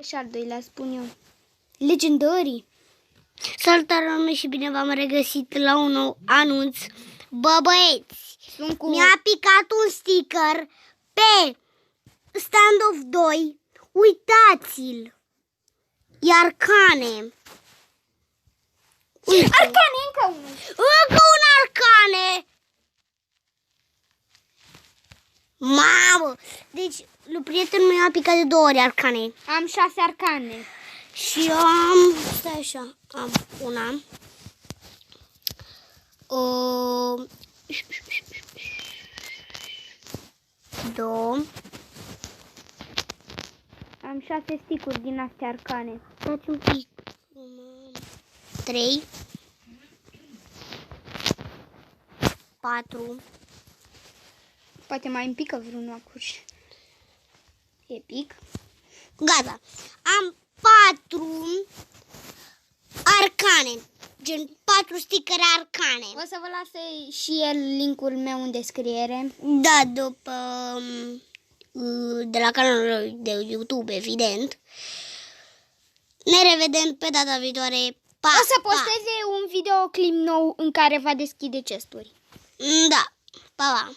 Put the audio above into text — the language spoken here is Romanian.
Și al doilea spun eu. Legendary. Salutare lume și bine v-am regăsit la un nou anunț. Bă băieți, mi-a picat un sticker pe Standoff 2. Uitați-l. E Arcane. Arcane, încă unul. Încă un Arcane. Mamă. Deci, lui prietenul meu a picat de 2 ori Arcane. Am 6 arcane. Și eu am, stai așa, am una. Două. Am 6 sticuri din astea arcane. Dați un pic. 3. 4. Poate mai îmi pică vreunul acum. Epic. Gata. Am 4 arcane. Gen 4 stickere arcane. O să vă las și el linkul meu în descriere. Da, după de la canalul de YouTube, evident. Ne revedem pe data viitoare. Pa, O să posteze un videoclip nou în care va deschide chesturi. Da, pa, pa.